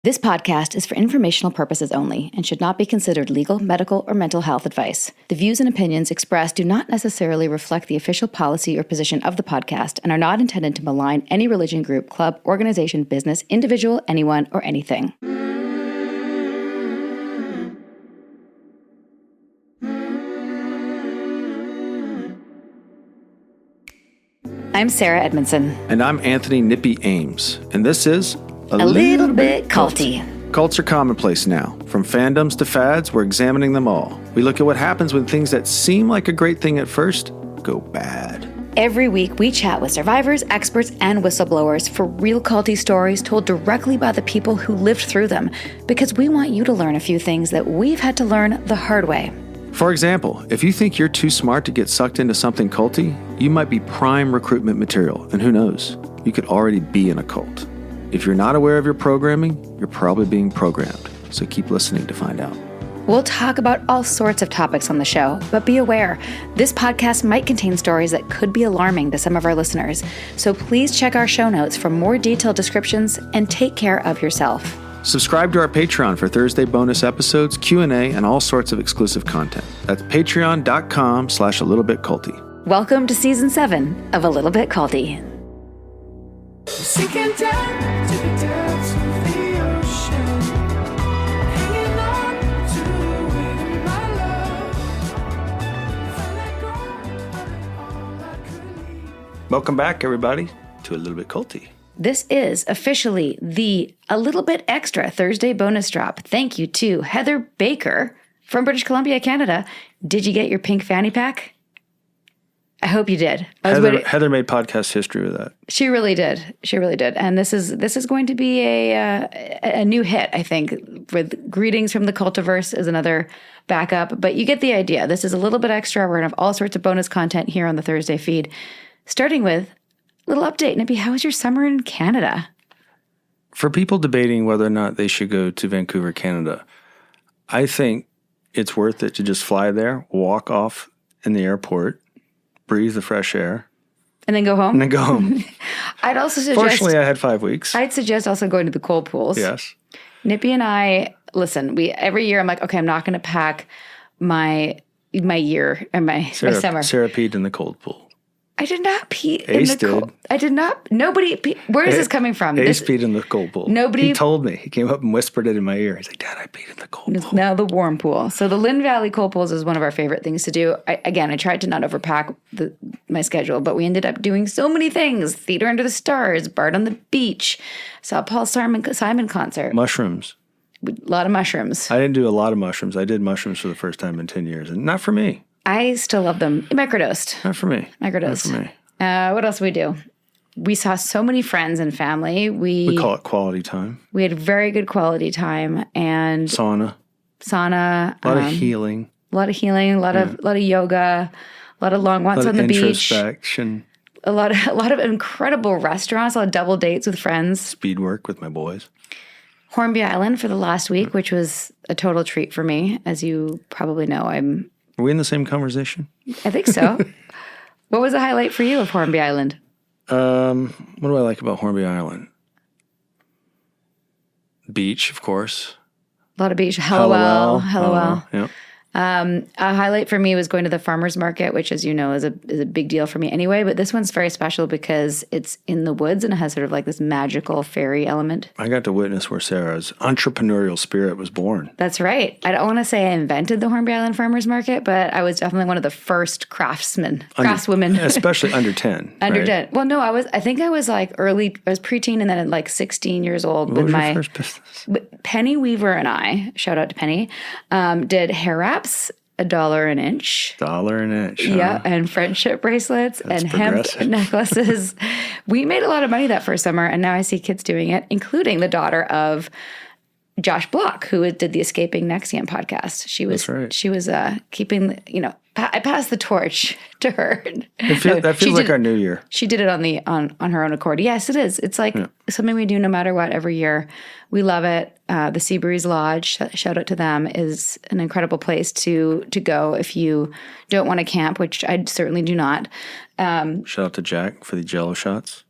This podcast is for informational purposes only and should not be considered legal, medical, or mental health advice. The views and opinions expressed do not necessarily reflect the official policy or position of the podcast and are not intended to malign any religion, group, club, organization, business, individual, anyone, or anything. I'm Sarah Edmondson. And I'm Anthony Nippy Ames. And this is A little bit culty. Cults are commonplace now. From fandoms to fads, we're examining them all. We look at what happens when things that seem like a great thing at first go bad. Every week, we chat with survivors, experts, and whistleblowers for real culty stories told directly by the people who lived through them, because we want you to learn a few things that we've had to learn the hard way. For example, if you think you're too smart to get sucked into something culty, you might be prime recruitment material, and who knows, you could already be in a cult. If you're not aware of your programming, you're probably being programmed, so keep listening to find out. We'll talk about all sorts of topics on the show, but be aware, this podcast might contain stories that could be alarming to some of our listeners, so please check our show notes for more detailed descriptions and take care of yourself. Subscribe to our Patreon for Thursday bonus episodes, Q&A, and all sorts of exclusive content. That's patreon.com/alittlebitculty. Welcome to Season 7 of A Little Bit Culty. Sinking down to the depths of the ocean, hanging on to the wind of my love. If I let go of it all, I could leave. Welcome back, everybody, to A Little Bit Culty. This is officially the A Little Bit Extra Thursday bonus drop. Thank you to Heather Baker from British Columbia, Canada. Did you get your pink fanny pack? I hope you did. Heather made podcast history with that. She really did. She really did. And this is going to be a new hit, I think. With Greetings from the Cultiverse is another backup. But you get the idea. This is a little bit extra. We're going to have all sorts of bonus content here on the Thursday feed. Starting with a little update. Nippy, how was your summer in Canada? For people debating whether or not they should go to Vancouver, Canada, I think it's worth it to just fly there, walk off in the airport, breathe the fresh air, and then go home? I'd also suggest... Fortunately, I had 5 weeks. I'd suggest also going to the cold pools. Yes. Nippy and I, listen, every year I'm like, okay, I'm not going to pack my year and my summer. Sarah peed in the cold pool. I did not pee Ace in the cold. I did not. Nobody pee. Where is this coming from? Ace peed in the cold pool. Nobody. He told me. He came up and whispered it in my ear. He's like, Dad, I peed in the cold pool. Now the warm pool. So the Lynn Valley cold pools is one of our favorite things to do. I tried to not overpack my schedule, but we ended up doing so many things. Theater Under the Stars, Bard on the Beach, saw Paul Simon concert. Mushrooms. A lot of mushrooms. I didn't do a lot of mushrooms. I did mushrooms for the first time in 10 years, and not for me. I still love them. Microdosed. Not for me. Microdosed. Not for me. What else did we do? We saw so many friends and family. We call it quality time. We had very good quality time and sauna. A lot of healing. A lot of yoga, a lot of long walks on the beach. Introspection. A lot of incredible restaurants. A lot of double dates with friends. Speed work with my boys. Hornby Island for the last week, which was a total treat for me, as you probably know. Are we in the same conversation? I think so. What was the highlight for you of Hornby Island? What do I like about Hornby Island? Beach, of course. A lot of beach. Hallowell. Yeah. A highlight for me was going to the farmer's market, which, as you know, is a big deal for me anyway. But this one's very special because it's in the woods and it has sort of like this magical fairy element. I got to witness where Sarah's entrepreneurial spirit was born. That's right. I don't want to say I invented the Hornby Island Farmer's Market, but I was definitely one of the first craftswomen. Especially under 10. Under right? 10. Well, no, I was like I was preteen and then at like 16 years old. What was your first business? Penny Weaver and I, shout out to Penny, did hair wraps, $1 an inch. $1 an inch. Huh? Yeah, and friendship bracelets and hemp necklaces. We made a lot of money that first summer, and now I see kids doing it, including the daughter of Josh Block, who did the Escaping NXIVM podcast. She was keeping, I passed the torch to her. That feels like our new year. She did it on her own accord. Yes, it is. It's like something we do no matter what every year. We love it. The Seabreeze Lodge, shout out to them, is an incredible place to go if you don't want to camp, which I certainly do not. Shout out to Jack for the Jello shots.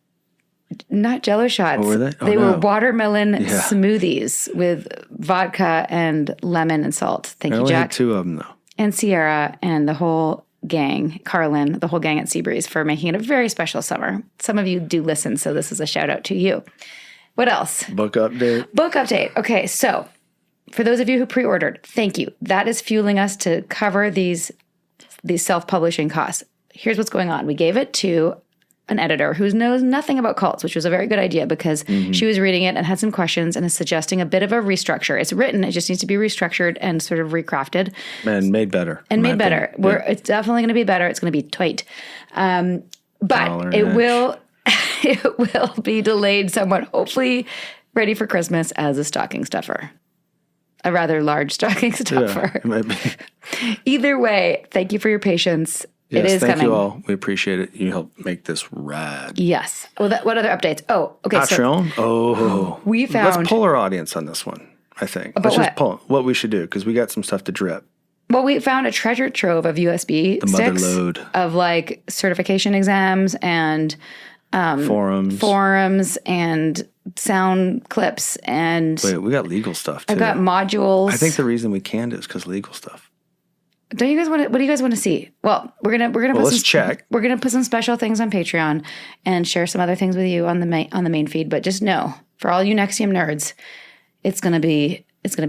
not Jello shots. What were they? Oh, They were no. watermelon Yeah. smoothies with vodka and lemon and salt. Thank I you, only had Jack. 2 of them, though. And Sierra and the whole gang, Carlin, the whole gang at Seabreeze for making it a very special summer. Some of you do listen, so this is a shout out to you. What else? Book update. Book update. Okay, so for those of you who pre-ordered, thank you. That is fueling us to cover these self-publishing costs. Here's what's going on. We gave it to an editor who knows nothing about cults, which was a very good idea because she was reading it and had some questions and is suggesting a bit of a restructure. It's written, it just needs to be restructured and sort of recrafted. And made better. And in my made better. opinion. It's definitely going to be better. It's going to be tight. But $1 it an will it will be delayed somewhat, hopefully ready for Christmas as a stocking stuffer. A rather large stocking Yeah, stuffer. it might be. Either way, thank you for your patience. Yes, it is thank coming. you all. We appreciate it. You helped make this rad. Yes. Well, what other updates? Oh, okay. So Patreon? Oh. we found. Let's pull our audience on this one, I think. About Let's just what? pull what we should do because we got some stuff to drip. Well, we found a treasure trove of USB sticks motherlode. of like certification exams and forums and sound clips and Wait, we got legal stuff too. I've got modules. I think the reason we canned it is because legal stuff. Don't you guys want to? What do you guys want to see? Well, we're gonna put let's some, check. We're gonna put some special things on Patreon and share some other things with you on the main feed. But just know, for all you NXIVM nerds, it's gonna be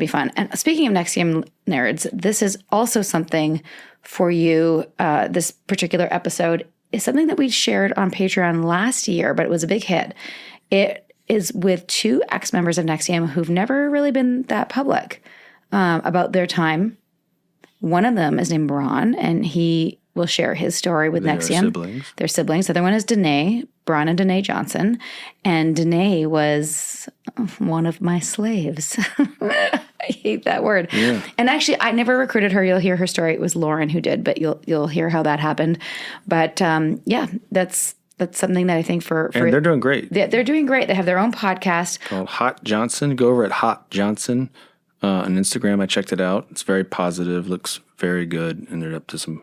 fun. And speaking of NXIVM nerds, this is also something for you. This particular episode is something that we shared on Patreon last year, but it was a big hit. It is with 2 ex-members of NXIVM who've never really been that public about their time. One of them is named Bron, and he will share his story with They are NXIVM. siblings. They're siblings. The other one is Denai, Bron and Denai Johnson. And Denai was one of my slaves. I hate that word. Yeah. And actually, I never recruited her. You'll hear her story. It was Lauren who did, but you'll hear how that happened. But yeah, that's something that I think for And they're doing great. they're doing great. They have their own podcast. Called Hot Johnson. Go over at Hot Johnson on Instagram. I checked it out. It's very positive, looks very good, and they're up to some.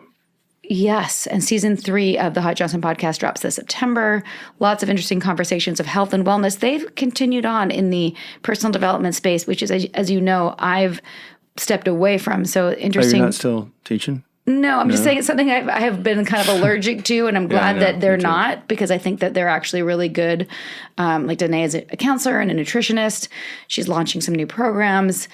Yes, and season 3 of the Hot Johnson podcast drops this September. Lots of interesting conversations of health and wellness. They've continued on in the personal development space, which is, as you know, I've stepped away from. So Oh, interesting. you're not still teaching? No, I'm just saying it's something I have been kind of allergic to, and I'm glad know, that they're me too. not, because I think that they're actually really good. Like Denai is a counselor and a nutritionist. She's launching some new programs,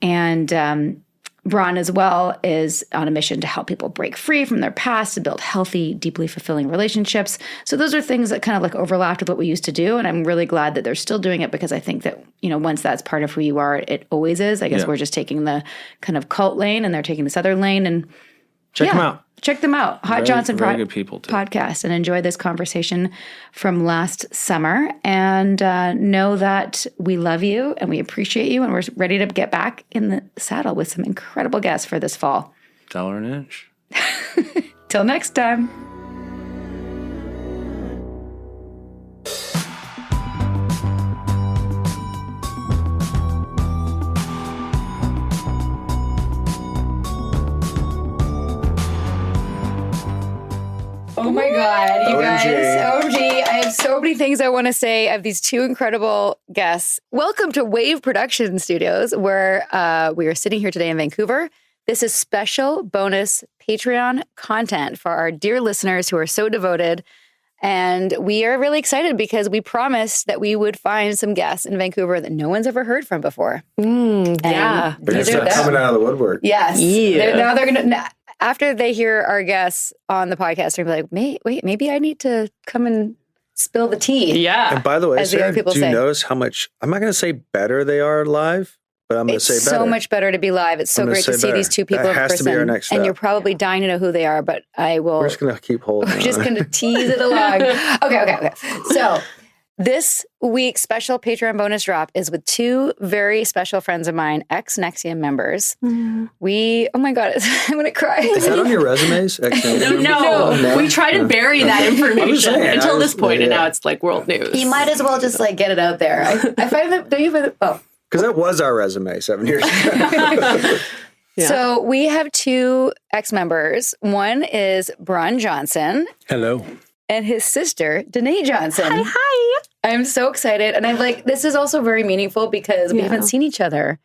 and Bron as well is on a mission to help people break free from their past to build healthy, deeply fulfilling relationships. So those are things that kind of like overlapped with what we used to do, and I'm really glad that they're still doing it because I think that, you know, once that's part of who you are, it always is. I guess Yeah. we're just taking the kind of cult lane, and they're taking this other lane, and Check them out. check them out. Hot Johnson very good people, too. podcast, and enjoy this conversation from last summer. And know that we love you and we appreciate you, and we're ready to get back in the saddle with some incredible guests for this fall. $1 an inch. Till next time. Oh my God, you guys. OMG. I have so many things I want to say of these 2 incredible guests. Welcome to Wave Production Studios, where we are sitting here today in Vancouver. This is special bonus Patreon content for our dear listeners who are so devoted. And we are really excited because we promised that we would find some guests in Vancouver that no one's ever heard from before. Yeah. These are them. out of the woodwork. Yes. Yeah. Now they're going to, after they hear our guests on the podcast, they're going to be like, wait, maybe I need to come and spill the tea. Yeah. And by the way, As the young Sarah, people do you say. notice how much, I'm not going to say better they are live, but I'm going to It's say better. so much better to be live. It's so I'm gonna great to say see better. these 2 people That in has to person. be our next and step. you're probably dying to know who they are, but I will. We're just going to keep holding We're just on. going to tease it along. Okay. So this week's special Patreon bonus drop is with 2 very special friends of mine, ex-NXIVM members. We, oh my God, I'm going to cry. Is that on your resumes? No, we try to bury that information saying, until I this was- point, and yeah. now it's like world news. You might as well just like get it out there. I find that, don't you find that, oh. Because that was our resume 7 years ago. So we have 2 ex-members. One is Bron Johnson. Hello. and his sister, Denai Johnson. Hi. I'm so excited. And I'm like, this is also very meaningful because we haven't seen each other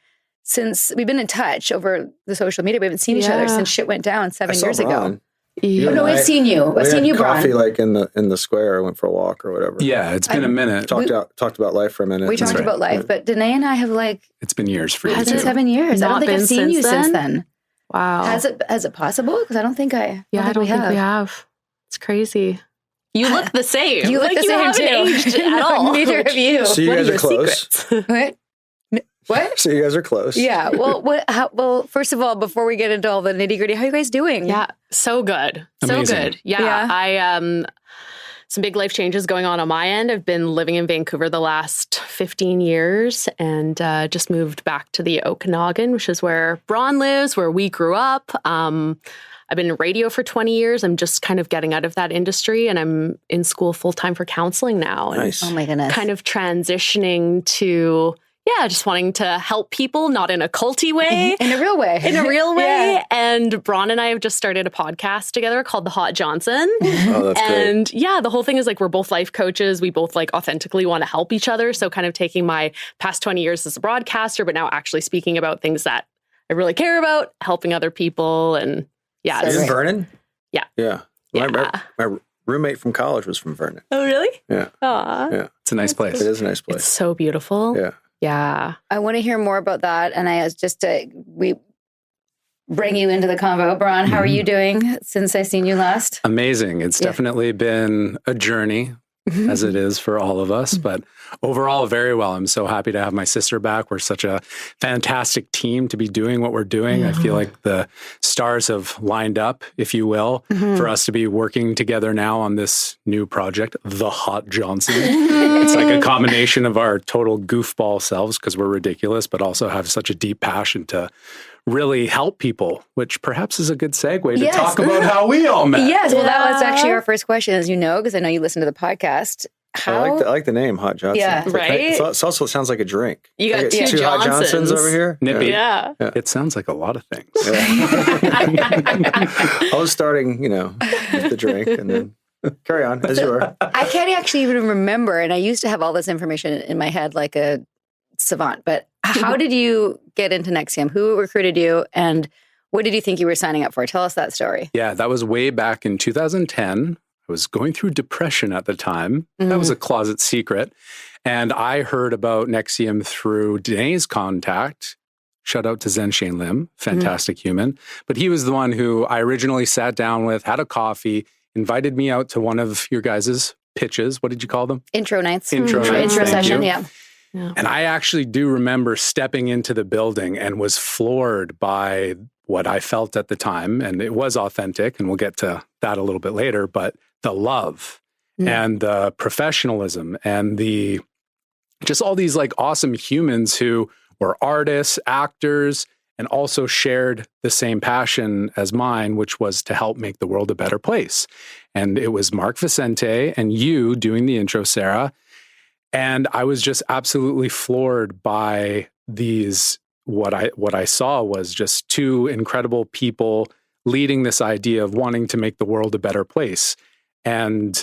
since we've been in touch over the social media. We haven't seen each other since shit went down 7 years ago. Yeah. Oh, no, I've seen you. I've seen you, Bron. Coffee like in the square. I went for a walk or whatever. Yeah, it's been a minute. Talked about life for a minute. We talked about life, but Denai and I have It's been years for you has too. it 7 years? I don't Not think I've been seen you since since then. Wow. Has it possible? Because I don't think I. Yeah, I don't think we have. It's crazy. You look the same. You look the same haven't too. aged at all. Neither of you. So you What guys are are your close. secrets? What? What? So you guys are close. Yeah. Well, well, first of all, before we get into all the nitty gritty, how are you guys doing? Yeah, so good. So Amazing. good. Yeah. I some big life changes going on my end. I've been living in Vancouver the last 15 years and just moved back to the Okanagan, which is where Bron lives, where we grew up. I've been in radio for 20 years. I'm just kind of getting out of that industry and I'm in school full-time for counseling now. And Nice. Oh my goodness. kind of transitioning to, just wanting to help people, not in a culty way. In a real way. In a real way. Yeah. And Bron and I have just started a podcast together called The Hot Johnson. Oh, that's great. And the whole thing is like we're both life coaches. We both like authentically want to help each other. So kind of taking my past 20 years as a broadcaster, but now actually speaking about things that I really care about, helping other people. And So Are you in great. Vernon? Yeah. Yeah. My roommate from college was from Vernon. Oh, really? Yeah. Aw. Yeah. It's a nice place. It is a nice place. It's so beautiful. Yeah. Yeah. I want to hear more about that. And I was we bring you into the convo. Bron, how are you doing since I seen you last? Amazing. It's definitely been a journey, as it is for all of us, but overall, very well. I'm so happy to have my sister back. We're such a fantastic team to be doing what we're doing. I feel like the stars have lined up, if you will, for us to be working together now on this new project, The Hot Johnson. It's like a combination of our total goofball selves because we're ridiculous, but also have such a deep passion to really help people, which perhaps is a good segue to Yes. talk about how we all met. Yes. Well, that was actually our first question, as you know, because I know you listen to the podcast. I like the name, Hot Johnson. Yeah. It's like- Right? It also sounds like a drink. You got Like, two Hot Johnsons Johnsons over here. Nippy. Yeah. It sounds like a lot of things. I was starting, with the drink, and then carry on as you were. I can't actually even remember. And I used to have all this information in my head like a savant. But how did you get into NXIVM? Who recruited you? And what did you think you were signing up for? Tell us that story. Yeah, that was way back in 2010. I was going through depression at the time. That was a closet secret. And I heard about NXIVM through Denai's contact. Shout out to Zen Shane Lim, fantastic human. But he was the one who I originally sat down with, had a coffee, invited me out to one of your guys' pitches. What did you call them? Intro nights. Intro nights, Intro thank session, you. yeah. And I actually do remember stepping into the building and was floored by what I felt at the time. And it was authentic, and we'll get to that a little bit later, but the love and the professionalism and the just all these like awesome humans who were artists, actors, and also shared the same passion as mine, which was to help make the world a better place. And it was Mark Vicente and you doing the intro, Sarah. And I was just absolutely floored by these, what I saw was just two incredible people leading this idea of wanting to make the world a better place. And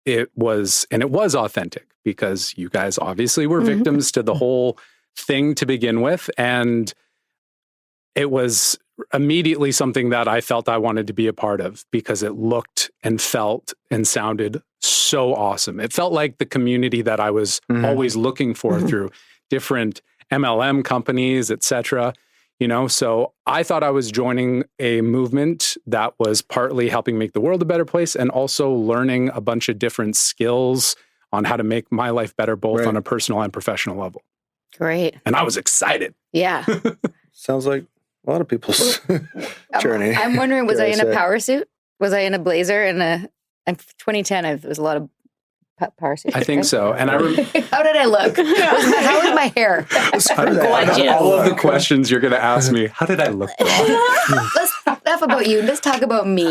it was authentic because you guys obviously were victims to the whole thing to begin with. And it was immediately something that I felt I wanted to be a part of because it looked and felt and sounded so awesome. It felt like the community that I was always looking for through different MLM companies, etc. So I thought I was joining a movement that was partly helping make the world a better place and also learning a bunch of different skills on how to make my life better, both on a personal and professional level. Great. And I was excited. Yeah. Sounds like a lot of people's journey. I'm wondering, was dare I in a say. power suit? Was I in a blazer? And 2010, it was a lot of power suits. I think so. And How did I look? How was my hair? all of the questions you're going to ask me, how did I look? Let's enough about you. Let's talk about me.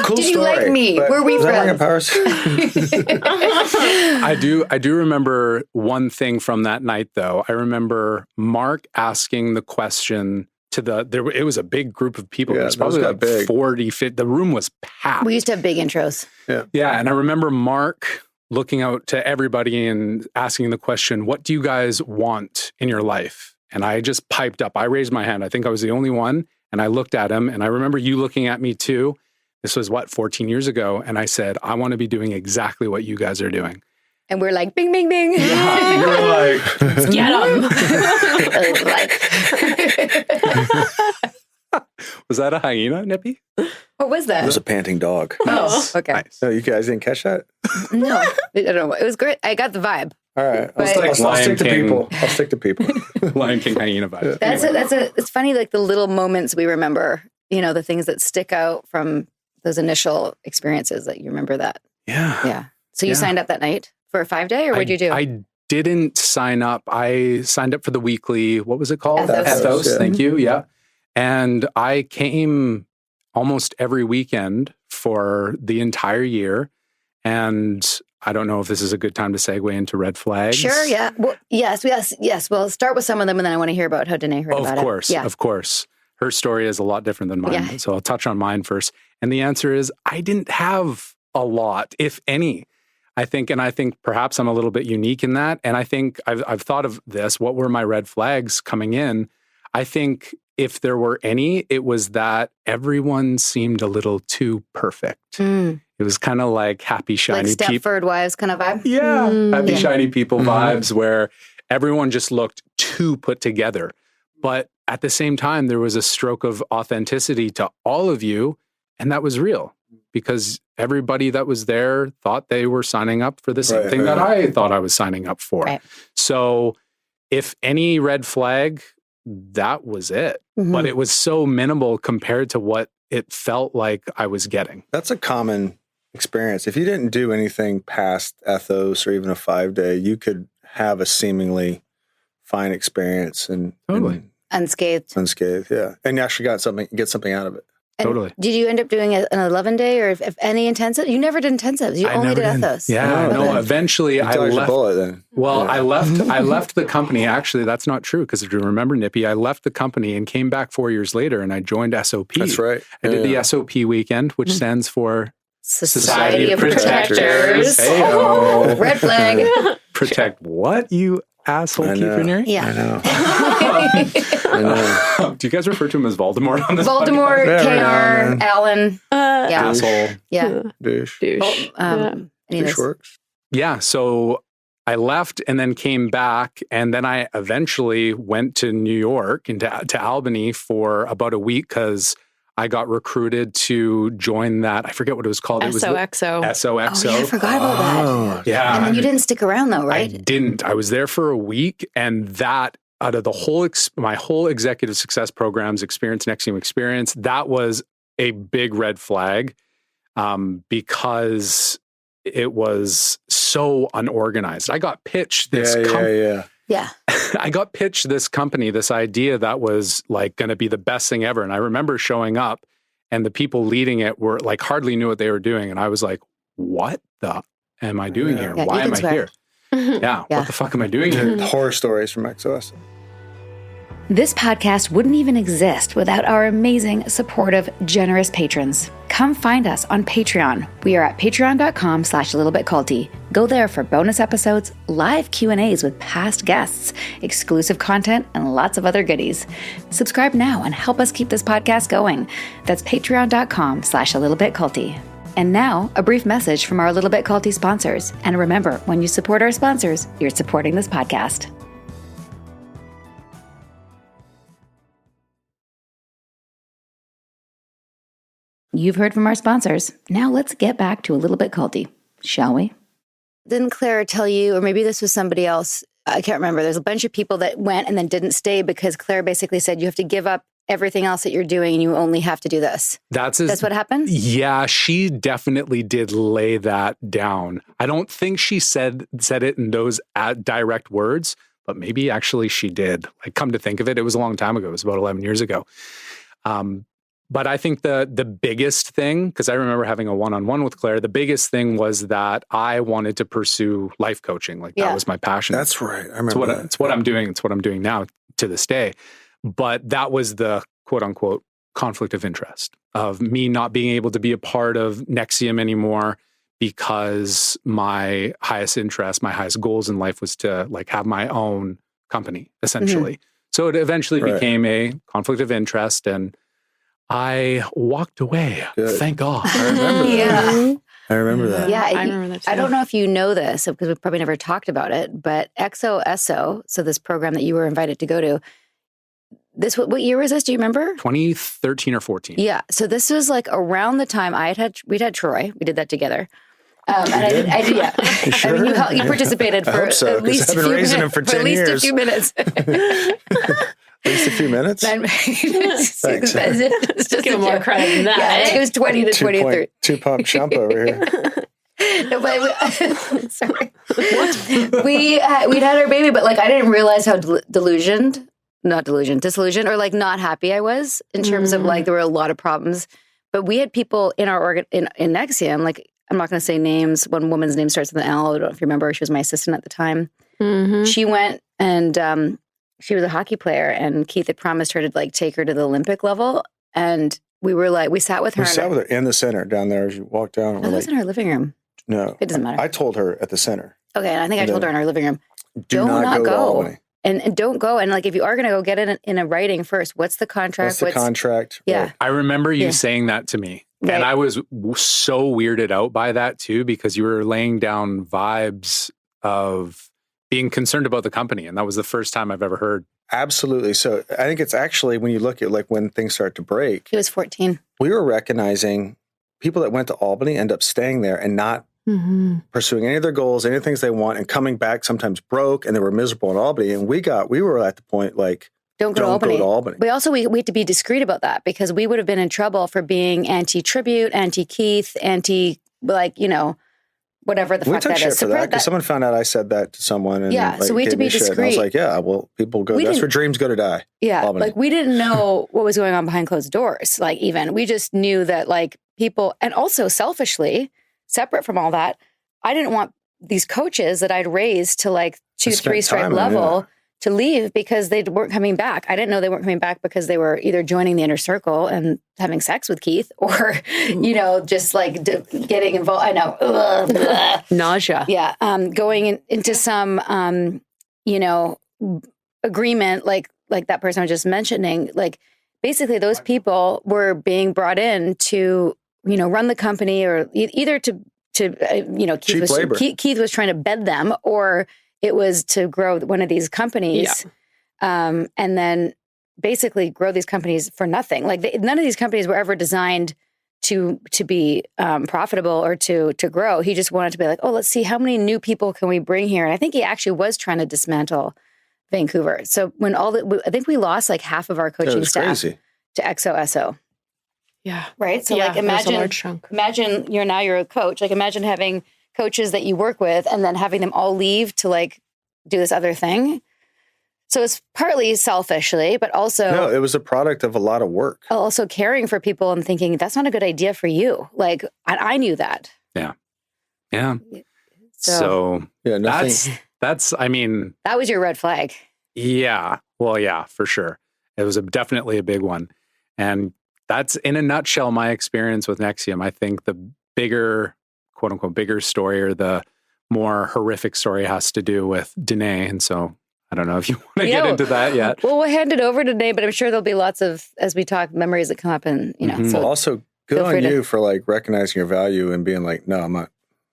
Cool Did you like story, me? but Were we was I wearing a friends? power suit? I do remember one thing from that night, though. I remember Mark asking the question it was a big group of people. Yeah, It was those probably got like big. 40, 50. The room was packed. We used to have big intros. Yeah. And I remember Mark looking out to everybody and asking the question, what do you guys want in your life? And I just piped up. I raised my hand. I think I was the only one. And I looked at him, and I remember you looking at me too. This was 14 years ago. And I said, I want to be doing exactly what you guys are doing. And we're like, bing, bing, bing. Yeah, you were like, Get them. was that a hyena, Nippy? What was It that? was a panting dog. Oh, okay. Nice. So you guys didn't catch that? No, I don't know. It was great. I got the vibe. All right. But- I'll stick to Lion King. people. I'll stick to people. Lion King hyena vibes. It's funny, like the little moments we remember, the things that stick out from those initial experiences that you remember that. Yeah. Yeah. So you Yeah. signed up that night for a 5-day, or what'd you do? I didn't sign up. I signed up for the weekly, what was it called? Ethos. Yeah. Thank you. Yeah. And I came almost every weekend for the entire year. And I don't know if this is a good time to segue into red flags. Sure, yeah. Well, yes. Well, start with some of them, and then I want to hear about how Denai heard about it. Yeah. Of course. Her story is a lot different than mine. Yeah. So I'll touch on mine first. And the answer is I didn't have a lot, if any. I think perhaps I'm a little bit unique in that. And I think I've thought of this. What were my red flags coming in? I think if there were any, it was that everyone seemed a little too perfect. Mm. It was kind of like happy, shiny Like people. Stepford Wives kind of vibe. Yeah. Happy, Yeah. shiny people Mhm. vibes where everyone just looked too put together. But at the same time, there was a stroke of authenticity to all of you. And that was real because everybody that was there thought they were signing up for the same Right, thing right. that I thought I was signing up for. Right. So if any red flag, that was it. Mhm. But it was so minimal compared to what it felt like I was getting. That's a common experience. If you didn't do anything past ethos or even a 5-day, you could have a seemingly fine experience and Totally. Unscathed. unscathed. Yeah. And you actually get something out of it. And Totally. Did you end up doing an 11-day or if any intensive? You never did intensives. You I only never did did. ethos. Yeah, Oh, no, okay. eventually You I dodged a left. bullet then. Well, Yeah. I left the company. Actually, that's not true because if you remember, Nippy, I left the company and came back 4 years later and I joined SOP. That's right. I did the Yeah. SOP weekend, which stands for Society of Protectors. Protectors. Hey-o. Red flag. Protect what, you asshole I keep know. in here? I Yeah. know. I know. Do you guys refer to him as Voldemort on this Voldemort, Yeah, KR, right on, Alan. Yeah. asshole? Yeah. Douche. Douche. Oh, any of Douche those. works. Yeah. So I left and then came back. And then I eventually went to New York and to Albany for about a week because I got recruited to join that. I forget what it was called. It was the XOXO. SOXO. Oh, yeah, I forgot about that. Oh, Yeah. And then you didn't stick around though, I right? didn't. I was there for a week, and that out of the whole my whole executive success programs experience, NXIVM experience, that was a big red flag because it was so unorganized. I got pitched this. yeah. Yeah. I got pitched this company, this idea that was like going to be the best thing ever, and I remember showing up, and the people leading it were like hardly knew what they were doing, and I was like, "What the am I doing here? Yeah, you Why can am I swear. here? Yeah, Yeah. what the fuck am I doing here?" Horror stories from XOSO. This podcast wouldn't even exist without our amazing, supportive, generous patrons. Come find us on Patreon. We are at patreon.com/littlebitculty. Go there for bonus episodes, live Q&As with past guests, exclusive content, and lots of other goodies. Subscribe now and help us keep this podcast going. That's patreon.com/littlebitculty. And now, a brief message from our Little Bit Culty sponsors. And remember, when you support our sponsors, you're supporting this podcast. You've heard from our sponsors. Now let's get back to a Little Bit Culty, shall we? Didn't Claire tell you, or maybe this was somebody else, I can't remember. There's a bunch of people that went and then didn't stay because Claire basically said you have to give up everything else that you're doing and you only have to do this. That's what happened? Yeah, she definitely did lay that down. I don't think she said it in those direct words, but maybe actually she did. Like, come to think of it, it was a long time ago. It was about 11 years ago. But I think the biggest thing, because I remember having a one-on-one with Claire, the biggest thing was that I wanted to pursue life coaching. Like, that was my passion. That's right. I remember that. It's what I'm doing. It's what I'm doing now to this day. But that was the quote unquote conflict of interest of me not being able to be a part of NXIVM anymore because my highest interest, my highest goals in life was to like have my own company, essentially. So it eventually became a conflict of interest, and I walked away. Good. Thank God. I remember that. Yeah. I remember that. Yeah, I remember that too. I don't know if you know this because we probably never talked about it, but XOSO, so this program that you were invited to go to, what year was this? Do you remember? 2013 or 14. Yeah. So this was like around the time we'd had Troy. We did that together. And I did, yeah. You sure? I mean, you participated I for hope so, at least I've a been few raising minutes. him for 10 at least a years. few minutes. At least a few minutes? Thanks. It's just Give a him more joke. credit than that. Yeah, it was 20 to 23. 2 pump chump over here. No, but sorry. We'd had our baby, but like I didn't realize how disillusioned, or like not happy I was in terms of like there were a lot of problems. But we had people in our in NXIVM, like I'm not going to say names. One woman's name starts with an L. I don't know if you remember. She was my assistant at the time. She went and she was a hockey player, and Keith had promised her to like take her to the Olympic level. And we were like, we sat with her. We sat with her in the center down there as you walked down. I was in her living room. No, It doesn't matter. I told her at the center. Okay, and I think I told her in our living room, Do not go to Albany. and don't go. And like, if you are going to go, get it in a writing first. What's the contract? What's the contract? Yeah. Right. I remember you Yeah. saying that to me. Right. And I was so weirded out by that too, because you were laying down vibes of being concerned about the company. And that was the first time I've ever heard. Absolutely. So I think it's actually when you look at like when things start to break, He was 14. we were recognizing people that went to Albany end up staying there and not pursuing any of their goals, any of the things they want, and coming back sometimes broke, and they were miserable in Albany. And we were at the point like, Don't go to don't Albany. go to Albany. We also, we had to be discreet about that because we would have been in trouble for being anti-tribute, anti-Keith, whatever the We fuck took that shit is. for that because someone found out I said that to someone. And Yeah, so we had to gave me be shit. And I was discreet. like, yeah, well, people go, We that's didn't- where dreams go to die. Yeah, Albany. like we didn't know what was going on behind closed doors. Like even we just knew that like people, and also selfishly, separate from all that, I didn't want these coaches that I'd raised to like 2, To spend 3 stripe time on, level to leave because they weren't coming back. I didn't know they weren't coming back because they were either joining the inner circle and having sex with Keith, or just like getting involved. I know. Ugh. Nausea. Yeah, going into some, agreement like that person I was just mentioning. Like, basically, those people were being brought in to, run the company, or either to Cheap labor. Keith was trying to bed them, or it was to grow one of these companies, and then basically grow these companies for nothing. Like none of these companies were ever designed to be profitable or to grow. He just wanted to be like, oh, let's see how many new people can we bring here. And I think he actually was trying to dismantle Vancouver. So when I think we lost like half of our It coaching was staff crazy. to XOSO. Yeah. Right. So Yeah, like there's a large chunk. imagine you're a coach. Like imagine having coaches that you work with and then having them all leave to like do this other thing. So it's partly selfishly, but also No, it was a product of a lot of work. also caring for people and thinking that's not a good idea for you. Like I knew that. Yeah. So Yeah, nothing. that's, I mean, That was your red flag. yeah. Well, yeah, for sure. It was definitely a big one. And that's in a nutshell my experience with NXIVM. I think the bigger, quote unquote, bigger story, or the more horrific story, has to do with Denai. And so I don't know if you want to get into that yet. Well, we'll hand it over today, but I'm sure there'll be lots of, as we talk, memories that come up, and Mhm. so Well, also, good feel on free to- you for like recognizing your value and being like, no, I'm not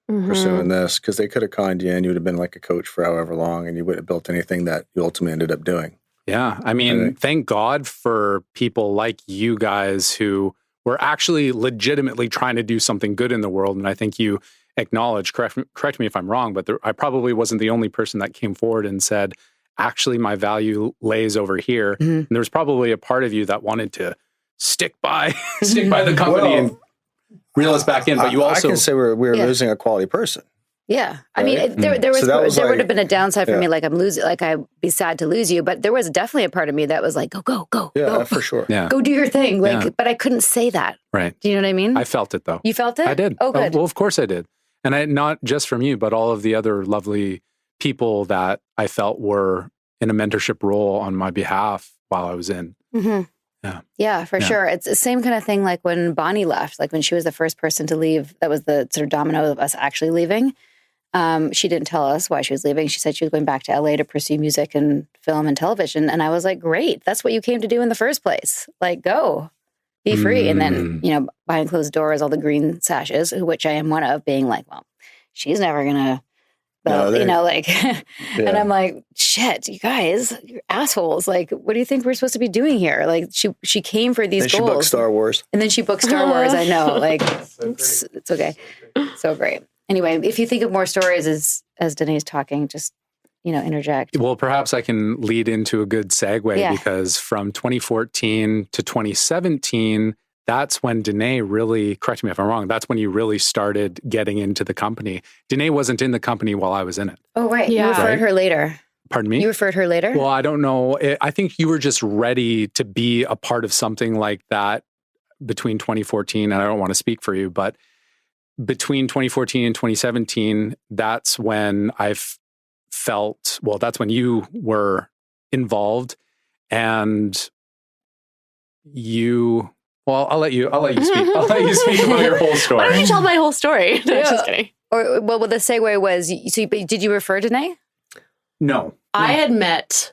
pursuing this, because they could have conned you and you would have been like a coach for however long and you wouldn't have built anything that you ultimately ended up doing. Yeah. I mean, Right. thank God for people like you guys who were actually legitimately trying to do something good in the world. And I think you acknowledge, correct me if I'm wrong, but I probably wasn't the only person that came forward and said, actually, my value lays over here. And there was probably a part of you that wanted to stick by the company and reel us back in. But you also, I can say we were Yeah. losing a quality person. Yeah, I mean, Right? there So that was would like- have been a downside for yeah. me. Like I'm losing, like I'd be sad to lose you, but there was definitely a part of me that was like, go, Yeah, go, for sure. yeah, go do your thing. Like, Yeah. but I couldn't say that. right. Do you know what I mean? I felt it though. You felt it? I did. Oh, good. Well, of course I did. And not just from you, but all of the other lovely people that I felt were in a mentorship role on my behalf while I was in. Mm-hmm. Yeah. Yeah, for sure. It's the same kind of thing like when Bonnie left, like when she was the first person to leave, that was the sort of domino of us actually leaving. She didn't tell us why she was leaving. She said she was going back to LA to pursue music and film and television. And I was like, great, that's what you came to do in the first place. Like, go, be free. And then, behind closed doors, all the green sashes, which I am one of, being like, well, she's never going to, and I'm like, shit, you guys, you're assholes. Like, what do you think we're supposed to be doing here? Like, she came for these Then she goals. booked Star Wars. And then she booked Star Wars. I know, like, it's okay. So great. Anyway, if you think of more stories as Denai's talking, just, interject. Well, perhaps I can lead into a good segue because from 2014 to 2017, that's when Denai really, correct me if I'm wrong, that's when you really started getting into the company. Denai wasn't in the company while I was in it. Oh, right. Yeah. You referred her later. Pardon me? You referred her later? Well, I don't know. I think you were just ready to be a part of something like that between 2014, and I don't want to speak for you, but between 2014 and 2017, that's when that's when you were involved, and well, I'll let you speak. I'll let you speak about your whole story. Why don't you tell my whole story? No, just kidding. Or, well, the segue was, so did you refer Denai? No. I had met,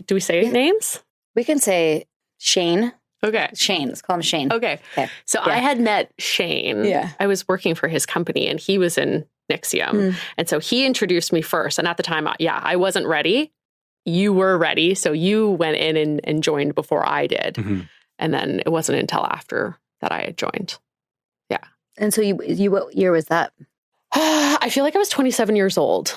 do we say names? We can say Shane. Okay. Shane. Let's call him Shane. Okay. So Yeah. I had met Shane. Yeah. I was working for his company and he was in NXIVM. And so he introduced me first. And at the time, I wasn't ready. You were ready. So you went in and joined before I did. Mm-hmm. And then it wasn't until after that I had joined. Yeah. And so you what year was that? I feel like I was 27 years old.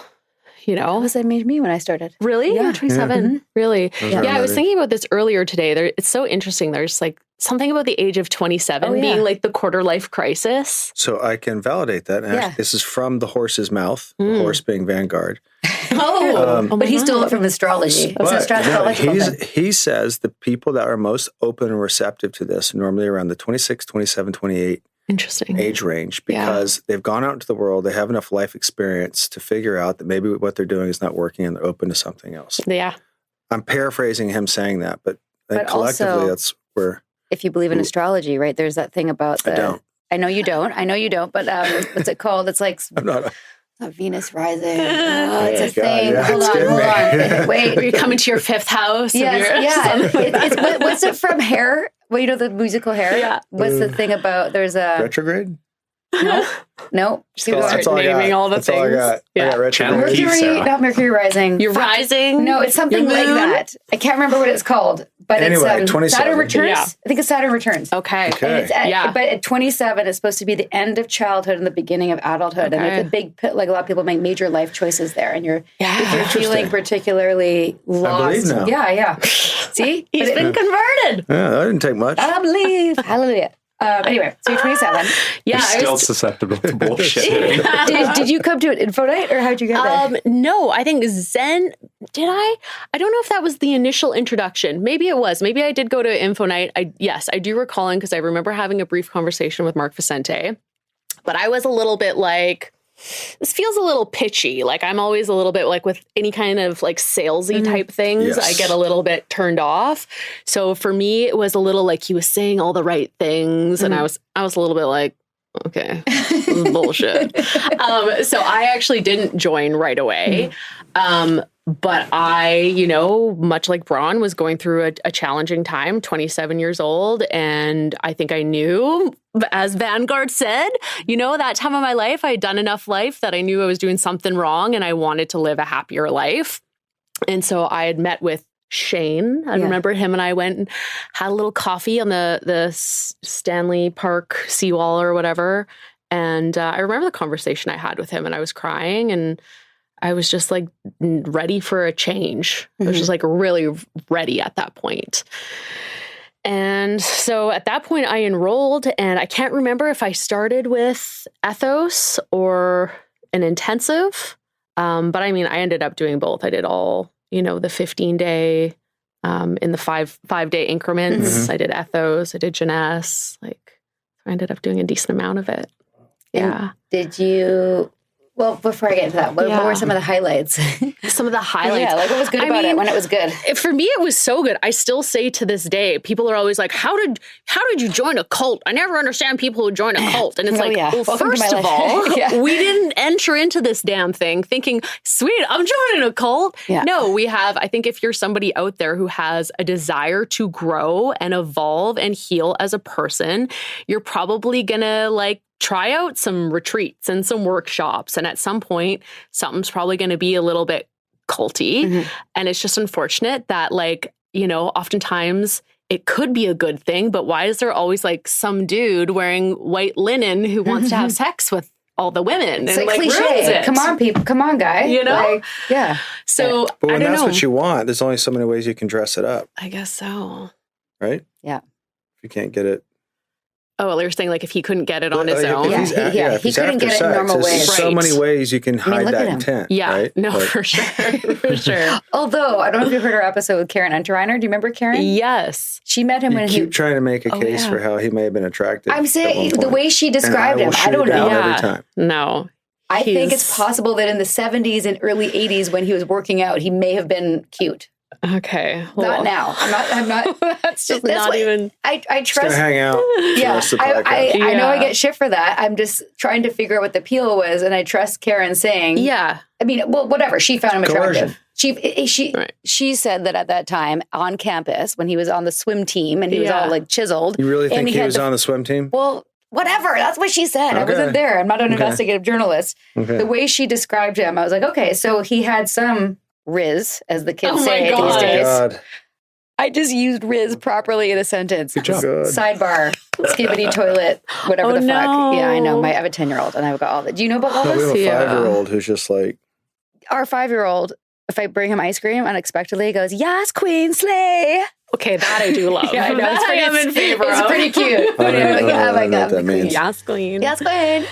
What was that made me when I started? Really? Yeah. You were 27? Really? Yeah, I was thinking about this earlier today. It's so interesting. There's like something about the age of 27 being like the quarter life crisis. So I can validate that. And actually, this is from the horse's mouth, the horse being Vanguard. But he stole it from astrology. It's an astrological thing. He says the people that are most open and receptive to this, normally around the 26, 27, 28 Interesting. age range, because they've gone out into the world, they have enough life experience to figure out that maybe what they're doing is not working and they're open to something else. Yeah. I'm paraphrasing him saying that, but I think But collectively also, that's where... If you believe in astrology, right? There's that thing about I don't. I know you don't. But what's it called? It's like I'm not... Venus rising. Oh, it's a God, thing. yeah, Hold it's on. getting me. Wait. Were you coming to your fifth house? Yes, what's it from Hair? Well, the musical Hair? Yeah. What's the thing about, there's a... Retrograde? No. Keep That's going. all I got. naming all the That's all I things. got. I Yeah. got retrograde. Keith, Mercury, Sarah. not Mercury rising. You're rising? No, it's something Your like moon? that. I can't remember what it's called. But Anyway, it's 27. Saturn returns. Yeah. I think it's Saturn returns. Okay. Okay. And it's Yeah. But at 27, it's supposed to be the end of childhood and the beginning of adulthood. And Okay. it's a big, like a lot of people make major life choices there. And if you're feeling particularly lost. now. Yeah. See? He's been converted. Yeah, that didn't take much. I believe. Hallelujah. Anyway, so you're 27. Yeah. You're I still was- susceptible to bullshit. Did you come to an info night or how'd you get there? No, I think Zen, did I? I don't know if that was the initial introduction. Maybe it was. Maybe I did go to Info Night. Yes, I do recalling because I remember having a brief conversation with Mark Vicente. But I was a little bit like, this feels a little pitchy. Like I'm always a little bit like with any kind of like salesy type things, Yes. I get a little bit turned off. So for me, it was a little like he was saying all the right things. And I was a little bit like, okay, this is bullshit. So I actually didn't join right away. But I, much like Bron, was going through a challenging time, 27 years old. And I think I knew, as Vanguard said, that time of my life, I had done enough life that I knew I was doing something wrong and I wanted to live a happier life. And so I had met with Shane. I remember him and I went and had a little coffee on the Stanley Park seawall or whatever. And I remember the conversation I had with him and I was crying and I was just like ready for a change. I was just like really ready at that point. And so at that point I enrolled and I can't remember if I started with ethos or an intensive. But I mean, I ended up doing both. I did all, the 15-day, in the five-day increments. I did ethos, I did jeunesse. I ended up doing a decent amount of it. Yeah. Did you Well, before I get into that, what Yeah. were some of the highlights? Some of the highlights. Yeah, like what was good about it when it was good? For me, it was so good. I still say to this day, people are always like, "How did you join a cult?" I never understand people who join a cult. And it's Oh, like, yeah. well, Welcome to first my of life. all, Yeah. we didn't enter into this damn thing thinking, "Sweet, I'm joining a cult." Yeah. No, we have. I think if you're somebody out there who has a desire to grow and evolve and heal as a person, you're probably gonna try out some retreats and some workshops. And at some point, something's probably going to be a little bit culty. Mm-hmm. And it's just unfortunate that, oftentimes it could be a good thing, but why is there always some dude wearing white linen who wants to have sex with all the women? It's and like ruins cliche. it? Come on, people. Come on, guy. You know? Like, yeah. So But I when don't that's know. what you want, there's only so many ways you can dress it up, I guess so. right? Yeah. If you can't get it. Oh, well, you're saying if he couldn't get it on his Like, own. if he's Yeah, at- yeah, if he he's couldn't after get it in sex, normal there's ways. so Right. many ways you can hide look at that him. intent. Yeah, right? no, Like, for sure. For sure. Although, I don't know if you heard our episode with Karen Unterreiner. Do you remember Karen? Yes. She met him you when keep he... trying to make a Oh, case yeah. for how he may have been attractive. I'm at saying one the point. way she And described will him, I shoot don't it down know. every Yeah. time. No. I think He's- it's possible that in the 70s and early 80s when he was working out, he may have been cute. Okay. Not now. I'm not. That's just That's not what- even. I Just gonna trust. hang out. for the Yeah, rest of the I podcast. know I Yeah. get shit for that. I'm just trying to figure out what the appeal was, and I trust Karen saying, Yeah. I mean, well, whatever. She found him attractive. Coercion. She said that at that time on campus when he was on the swim team and he was Yeah. all chiseled. You really and think he had was on the swim team? Well, whatever. That's what she said. I Okay. wasn't there. I'm not an Okay. investigative journalist. Okay. The way she described him, I was like, okay, so he had some Riz, as the kids Oh my say these God. days. God. I just used Riz properly in a sentence. Good job. Good. Sidebar, skibbity toilet, whatever Oh, the fuck. no. Yeah, I know. I have a 10-year-old and I've got all that. Do you know about all No, we this? have a Yeah. 5-year-old who's just like, Our 5-year-old, if I bring him ice cream unexpectedly, goes, yes, queen, slay. Okay, that I do love. Yeah, I know. That It's pretty, I am in favor it's of. pretty cute. I don't know what that the queen. means. Yes, queen. Yes, queen.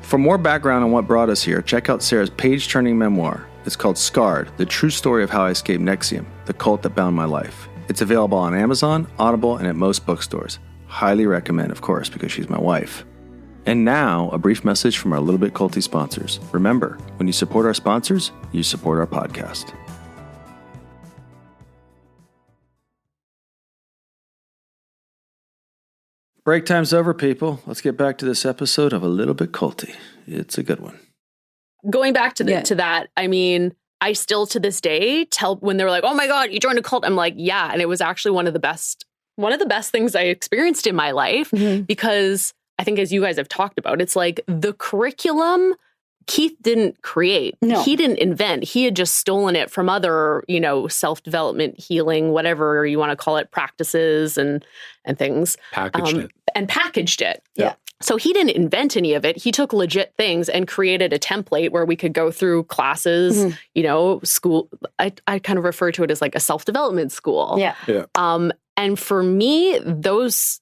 For more background on what brought us here, check out Sarah's page-turning memoir. It's called Scarred, The True Story of How I Escaped NXIVM, the cult that bound my life. It's available on Amazon, Audible, and at most bookstores. Highly recommend, of course, because she's my wife. And now, a brief message from our Little Bit Culty sponsors. Remember, when you support our sponsors, you support our podcast. Break time's over, people. Let's get back to this episode of A Little Bit Culty. It's a good one. Going back to Yeah. to that, I mean, I still to this day tell when they're like, "Oh my God, you joined a cult." I'm like, "Yeah," and it was actually one of the best things I experienced in my life because I think, as you guys have talked about, it's like the curriculum Keith didn't create. No. He didn't invent. He had just stolen it from other, self-development, healing, whatever you want to call it, practices and things. Packaged it. And packaged it. Yeah. So he didn't invent any of it. He took legit things and created a template where we could go through classes, school. I kind of refer to it as like a self-development school. Yeah. And for me, those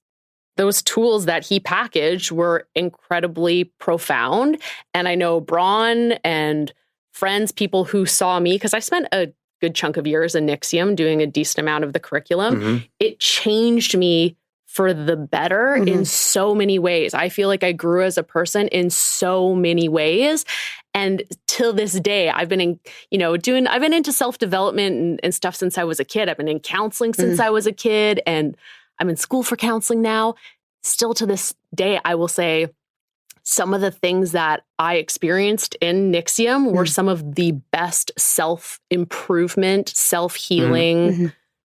tools that he packaged were incredibly profound. And I know Bron and friends, people who saw me, because I spent a good chunk of years in NXIVM doing a decent amount of the curriculum. It changed me for the better in so many ways. I feel like I grew as a person in so many ways. And till this day, I've been I've been into self-development and stuff since I was a kid. I've been in counseling since I was a kid, and I'm in school for counseling now. Still to this day, I will say some of the things that I experienced in NXIVM were some of the best self-improvement, self-healing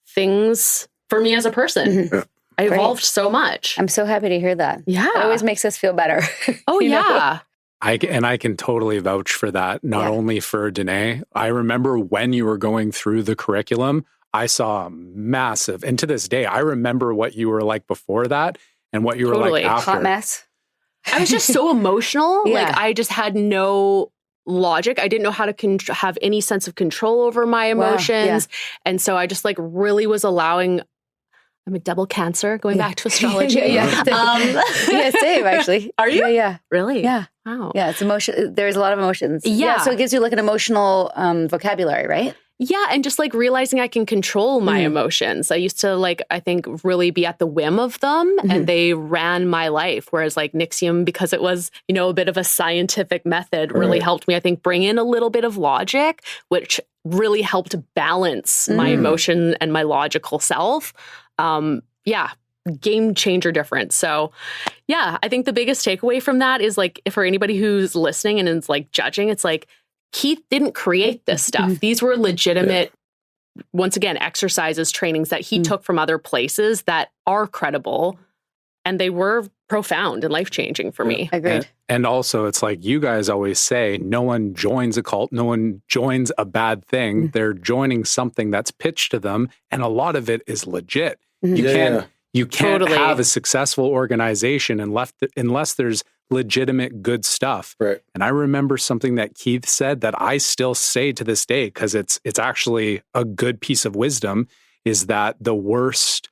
things for me as a person. I evolved so much. I'm so happy to hear that. Yeah. It always makes us feel better. Oh, You know? yeah. I can totally vouch for that, not Yeah. only for Denai. I remember when you were going through the curriculum, I saw a massive, and to this day, I remember what you were like before that and what you were Totally. like after. Hot mess. I was just so emotional. Yeah. Like I just had no logic. I didn't know how to have any sense of control over my Wow, emotions. And so I just really was allowing, I'm a double Cancer, going back to astrology. Yeah. Yeah, same actually. Are you? Yeah. Really? Yeah. Wow. Yeah. It's emotion. There's a lot of emotions. Yeah. So it gives you like an emotional vocabulary, right? Yeah, and just like realizing I can control my emotions. I used to I think really be at the whim of them and they ran my life. Whereas like NXIVM, because it was, a bit of a scientific method, really helped me, I think, bring in a little bit of logic, which really helped balance my emotion and my logical self. Game changer difference. So yeah, I think the biggest takeaway from that is like, for anybody who's listening and is like judging, it's like, Keith didn't create this stuff. These were legitimate, once again, exercises, trainings that he took from other places that are credible. And they were profound and life-changing for me. Agreed. And also, it's like you guys always say, no one joins a cult. No one joins a bad thing. They're joining something that's pitched to them. And a lot of it is legit. You can't Totally. have a successful organization unless there's legitimate good stuff. Right. And I remember something that Keith said that I still say to this day, because it's actually a good piece of wisdom, is that the worst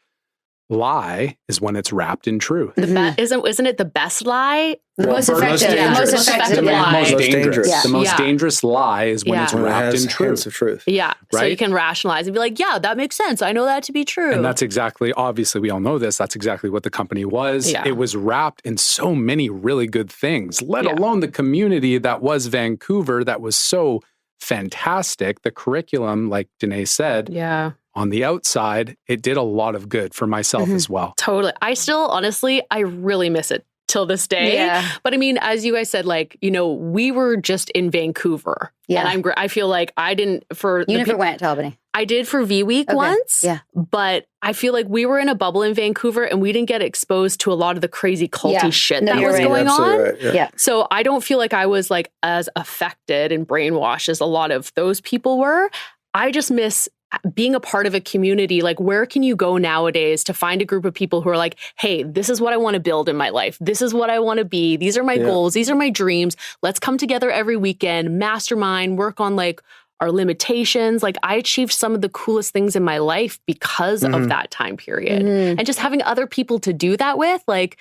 lie is when it's wrapped in truth. Isn't it the best lie? The most Most effective. dangerous. Most Most effective effective lie. lie. Most dangerous. Yeah. The most Yeah. dangerous lie is when it's Yeah. When it wrapped has in truth. hints of truth. Yeah. So Right? you can rationalize and be like, yeah, that makes sense. I know that to be true. And that's exactly, obviously, we all know this. That's exactly what the company was. Yeah. It was wrapped in so many really good things, let alone the community that was Vancouver that was so fantastic. The curriculum, like Denai said, yeah. on the outside, it did a lot of good for myself as well. Totally. I still, honestly, I really miss it till this day. Yeah. But I mean, as you guys said, like, we were just in Vancouver. Yeah. And I feel like I didn't, You never went to Albany. I did for V Week Okay. once. Yeah. But I feel like we were in a bubble in Vancouver and we didn't get exposed to a lot of the crazy culty Yeah. shit No, that you're was right. going on. Absolutely right. Yeah. So I don't feel like I was like as affected and brainwashed as a lot of those people were. I just miss being a part of a community. Like, where can you go nowadays to find a group of people who are like, hey, this is what I want to build in my life. This is what I want to be. These are my goals. These are my dreams. Let's come together every weekend, mastermind, work on like our limitations. Like, I achieved some of the coolest things in my life because of that time period. And just having other people to do that with, like,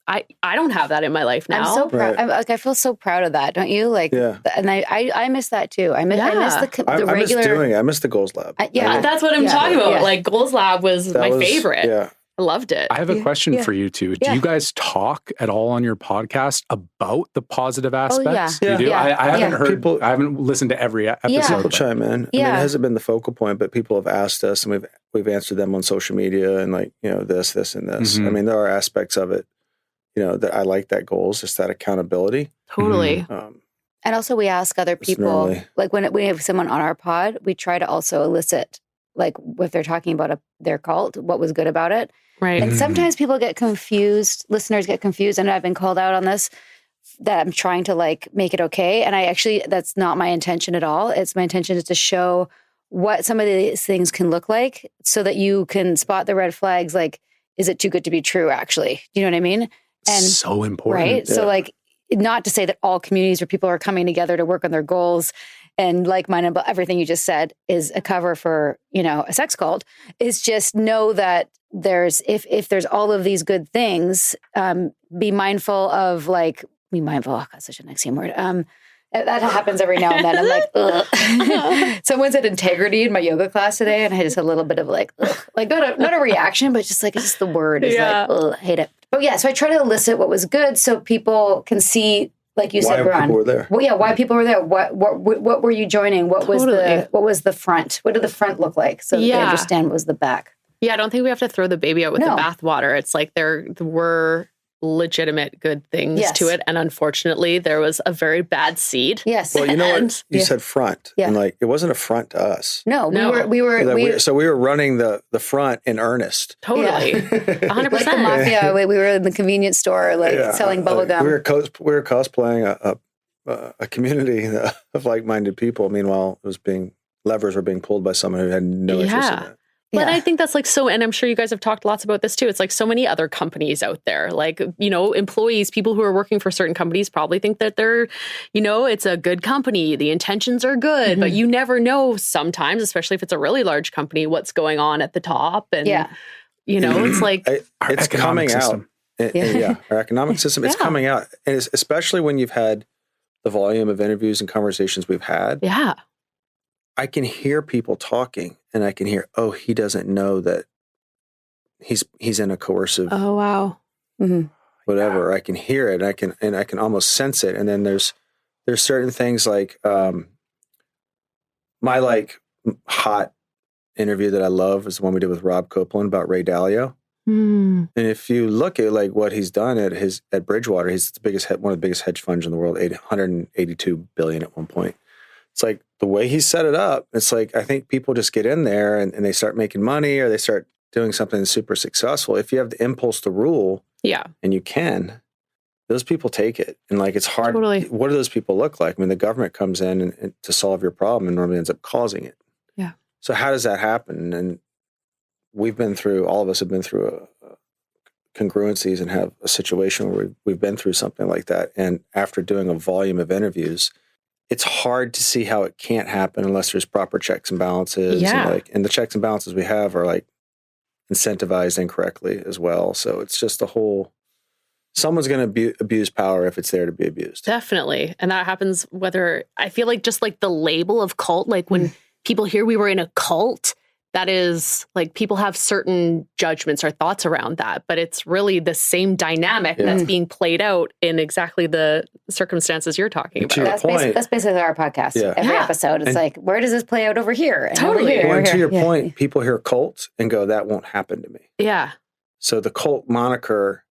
I don't have that in my life now. I'm so proud. Right. I feel so proud of that, don't you? Like, Yeah. and I miss that too. I miss the I miss regular. doing it. I miss the goals lab. Yeah. That's what I'm talking about. Yeah. Like, Goals Lab was That my was- favorite. Yeah. I loved it. I have a question for you two. Do Yeah. you guys talk at all on your podcast about the positive aspects? yeah. You do? Yeah. I haven't Yeah. heard, People- I haven't listened to every episode. Yeah. People but- chime in. I mean, Yeah. it hasn't been the focal point, but people have asked us, and we've answered them on social media, and like, this, and this. Mhm. I mean, there are aspects of it, that I like that goals, just that accountability. Totally. And also, we ask other It's people, normally- like when we have someone on our pod, we try to also elicit, like, if they're talking about their cult, what was good about it. Right. And sometimes people get confused, listeners get confused, and I've been called out on this, that I'm trying to like make it okay. And that's not my intention at all. It's my intention is to show what some of these things can look like so that you can spot the red flags. Like, is it too good to be true, actually? You know what I mean? And so important. right. So Yeah. like, not to say that all communities where people are coming together to work on their goals and like-minded, but everything you just said is a cover for, a sex cult, is just know that there's, if there's all of these good things, be mindful of be mindful. Oh, that's such an NXIVM word. That happens every now and then. I'm like, ugh. Someone said integrity in my yoga class today, and I just had a little bit of like, ugh. Like not a reaction, but just like, it's just the word is Yeah. like, ugh, hate it. But yeah, so I try to elicit what was good so people can see, like you said, Why Bron. people were there. Well, yeah, why people were there. What were you joining? What was Totally. what was the front? What did the front look like? So that they Yeah. understand what was the back. Yeah, I don't think we have to throw the baby out with No. the bathwater. It's like there were legitimate good things Yes. to it. And unfortunately, there was a very bad seed. Yes. Well, you know And- what? You said front. Yeah. And like, it wasn't a front to us. No, No. we were So we were running the front in earnest. Totally. 100%. like the mafia. We were in the convenience store, selling bubble gum. We were cosplaying a community of like-minded people. Meanwhile, levers were being pulled by someone who had no interest in Yeah. it. But Yeah. I think that's like and I'm sure you guys have talked lots about this too. It's like so many other companies out there, like, employees, people who are working for certain companies probably think that they're, it's a good company. The intentions are good, but you never know sometimes, especially if it's a really large company, what's going on at the top. And, it's like, Our It's economic coming out. system. Our economic system, it's Yeah. coming out. And especially when you've had the volume of interviews and conversations we've had, yeah, I can hear people talking, and I can hear, oh, he doesn't know that he's in a coercive Oh, wow. whatever. I can hear it. And I can almost sense it. And then there's certain things like my like hot interview that I love is the one we did with Rob Copeland about Ray Dalio. And if you look at like what he's done at Bridgewater, he's one of the biggest hedge funds in the world, $182 billion at one point. It's like the way he set it up. It's like I think people just get in there and they start making money, or they start doing something super successful. If you have the impulse to rule, and you can, those people take it. And like it's hard. Totally. What do those people look like? I mean, the government comes in and to solve your problem and normally ends up causing it. Yeah. So how does that happen? And all of us have been through congruencies and have a situation where we've been through something like that. And after doing a volume of interviews, it's hard to see how it can't happen unless there's proper checks and balances. Yeah. And the checks and balances we have are like incentivized incorrectly as well. So it's just someone's going to abuse power if it's there to be abused. Definitely. And that happens I feel like just like the label of cult, like when people hear we were in a cult, that is like people have certain judgments or thoughts around that, but it's really the same dynamic that's being played out in exactly the circumstances you're talking about. That's basically our podcast. Yeah. Every episode, it's like, where does this play out over here? And Totally. Over here, Well, over and to here. your point, people hear cult and go, that won't happen to me. Yeah. So the cult moniker,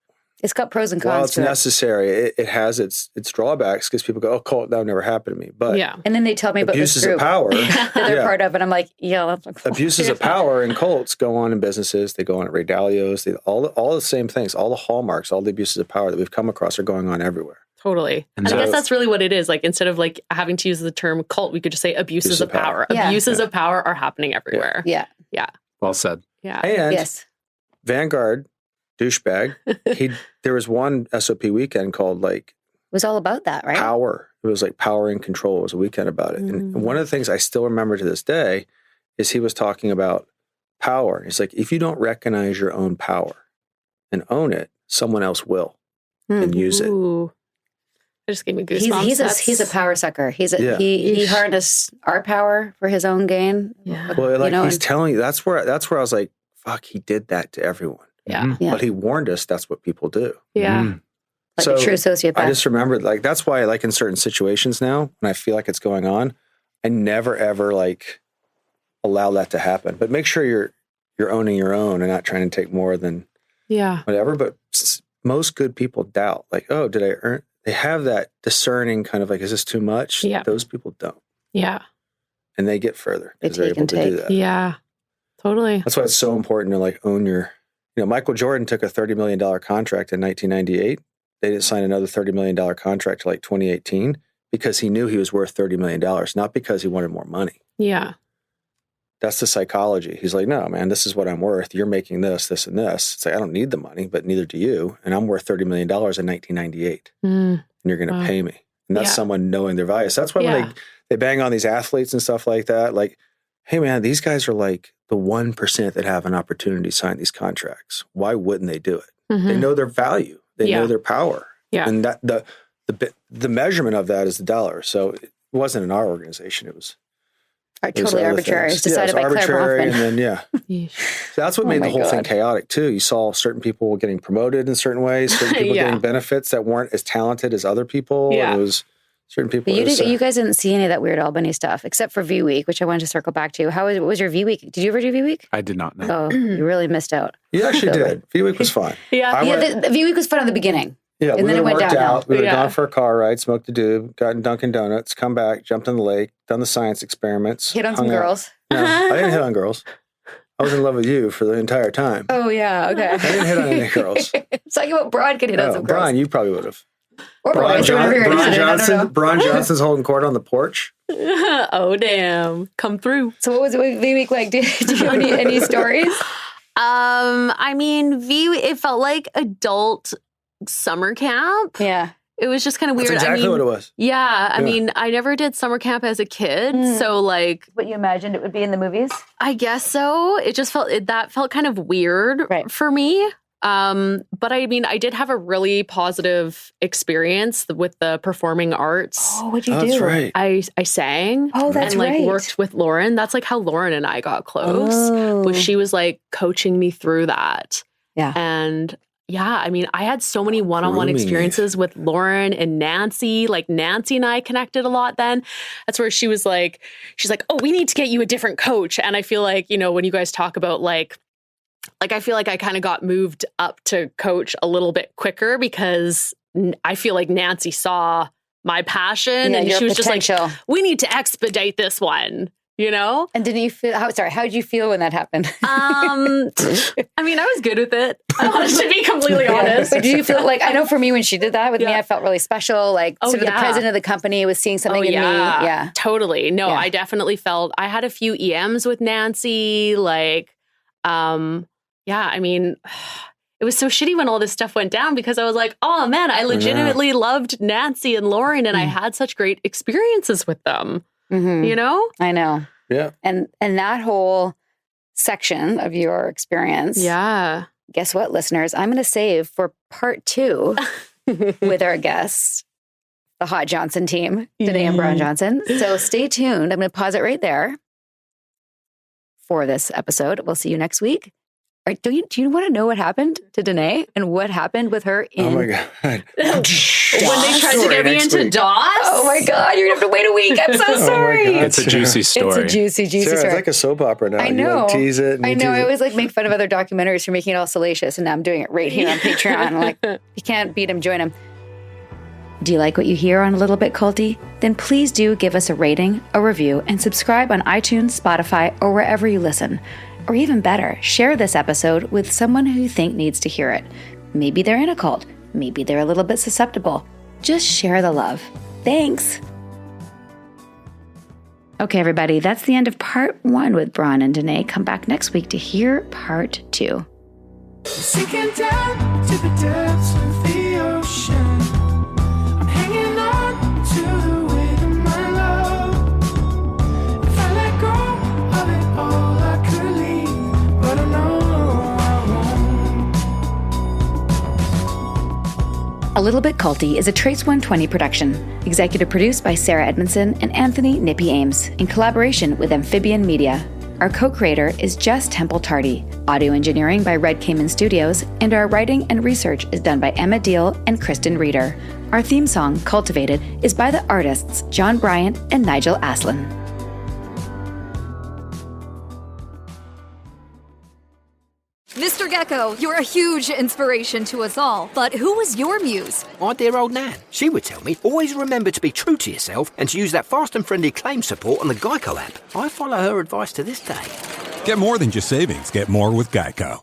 It's got pros and cons. while it's to it. necessary, it has its drawbacks because people go, oh, cult, that would never happen to me. But And then they tell me about this abuses group of power, that they're part of, and I'm like, that's a cult. abuses of power in cults go on in businesses. They go on at Ray Dalio's. All the same things, all the hallmarks, all the abuses of power that we've come across are going on everywhere. Totally. And I guess that's really what it is. Like, instead of like having to use the term cult, we could just say abuses of power. Yeah. Abuses of power are happening everywhere. Yeah. Well said. Yeah. And Yes. Vanguard, douchebag, there was one SOP weekend called like It was all about that, right? Power. It was like Power and Control. It was a weekend about it. And one of the things I still remember to this day is he was talking about power. He's like, if you don't recognize your own power and own it, someone else will and use it. Ooh. It just gave me goosebumps. He's a power sucker. He harnessed our power for his own gain. Yeah. Well, like he's and- telling you, that's where I was like, fuck, he did that to everyone. Yeah. Yeah. But he warned us that's what people do. Yeah. Like a true sociopath. I just remembered, like, that's why, like, in certain situations now, when I feel like it's going on, I never ever like allow that to happen. But make sure you're owning your own and not trying to take more than whatever. But most good people doubt, like, oh, did I earn? They have that discerning kind of like, is this too much? Yeah. Those people don't, Yeah. and they get further They because they're take able and to do take. that. Yeah. Totally. That's why it's so important to like own your. You know, Michael Jordan took a $30 million contract in 1998. They didn't sign another $30 million contract till like 2018 because he knew he was worth $30 million, not because he wanted more money. Yeah. That's the psychology. He's like, no, man, this is what I'm worth. You're making this, this, and this. It's like, I don't need the money, but neither do you. And I'm worth $30 million in 1998. And you're going to pay me. And that's someone knowing their value. So that's why when they bang on these athletes and stuff like that, like, hey, man, these guys are like the 1% that have an opportunity to sign these contracts. Why wouldn't they do it? They know their value. They know their power. Yeah. And that the measurement of that is the dollar. So it wasn't in our organization. It was Totally other arbitrary. things. It's decided by Claire arbitrary, Bronfman. and then so that's what made the whole thing chaotic too. You saw certain people getting promoted in certain ways, certain people getting benefits that weren't as talented as other people. Yeah. And it was certain people. But you guys didn't see any of that weird Albany stuff, except for V Week, which I wanted to circle back to. What was your V Week? Did you ever do V Week? I did not know. Oh, you really missed out. You actually did. V-Week was fun. The V Week was fun in the beginning. Yeah, and we then it went worked downhill. out. We would have gone for a car ride, smoked a doob, gotten Dunkin' Donuts, come back, jumped in the lake, done the science experiments. Hit on some hung out. girls. No, I didn't hit on girls. I was in love with you for the entire time. Oh, yeah. Okay. I didn't hit on any girls. It's like what Bron could hit on some girls. Brian, you probably would have. Or boys, whoever you're interested in, I don't know. Bron Johnson's holding court on the porch. Oh, damn. Come through. So what was V Week like? Do you have any stories? I mean, it felt like adult summer camp. Yeah. It was just kind of weird. That's exactly what it was. Yeah. I mean, I never did summer camp as a kid. So like What you imagined it would be in the movies? I guess so. It just felt kind of weird for me. But I mean, I did have a really positive experience with the performing arts. Oh, what'd you do? That's right. I sang. Oh, that's and like right. worked with Lauren. That's like how Lauren and I got close. Oh. Was she was like coaching me through that. Yeah. And yeah, I mean, I had so many one-on-one Grooming you. experiences with Lauren and Nancy. Like Nancy and I connected a lot then. That's where she's like, oh, we need to get you a different coach. And I feel like, you know, when you guys talk about like I feel like I kind of got moved up to coach a little bit quicker because I feel like Nancy saw my passion and your she was potential. just like, we need to expedite this one, you know? And didn't you feel, how did you feel when that happened? I mean, I was good with it. To be completely honest. But do you feel like, I know for me, when she did that with me, Yeah. I felt really special. Like Oh, sort of the yeah. president of the company was seeing something in me. Yeah. Totally. No, Yeah. I definitely felt I had a few EMs with Nancy. Like, yeah, I mean, it was so shitty when all this stuff went down because I was like, oh man, I legitimately loved Nancy and Lauren and I had such great experiences with them. Mhm. You know? I know. Yeah. And that whole section of your experience. Yeah. Guess what, listeners? I'm going to save for part 2 with our guests, the Hot Johnson team, Denai and Bron Johnson. So stay tuned. I'm going to pause it right there for this episode. We'll see you next week. Do you want to know what happened to Denai and what happened with her in? Oh my God. When they tried to get me Next into week. DOS. Oh my God, you're going to have to wait a week. I'm so sorry. God. It's a juicy story. It's a juicy Sarah, story. it's like a soap opera now. I You know. like tease it. And I you know. tease I it. always like make fun of other documentaries for making it all salacious, and now I'm doing it right here on Patreon. I'm like, you can't beat him, join him. Do you like what you hear on A Little Bit Culty? Then please do give us a rating, a review, and subscribe on iTunes, Spotify, or wherever you listen. Or even better, share this episode with someone who you think needs to hear it. Maybe they're in a cult. Maybe they're a little bit susceptible. Just share the love. Thanks. Okay, everybody, that's the end of part 1 with Bron and Denai. Come back next week to hear part 2. Sinking down to the depths of the ocean. I'm hanging on to the weight of my love. If I let go of it all, I could leave, but I know I won't. A Little Bit Culty is a Trace 120 production. Executive produced by Sarah Edmondson and Anthony Nippy Ames in collaboration with Amphibian Media. Our co-creator is Jess Temple Tardy. Audio engineering by Red Cayman Studios, and our writing and research is done by Emma Deal and Kristen Reeder. Our theme song, Cultivated, is by the artists John Bryant and Nigel Aslin. Mr. Gecko, you're a huge inspiration to us all, but who was your muse? My dear old Nan. She would tell me, always remember to be true to yourself and to use that fast and friendly claim support on the Geico app. I follow her advice to this day. Get more than just savings. Get more with Geico.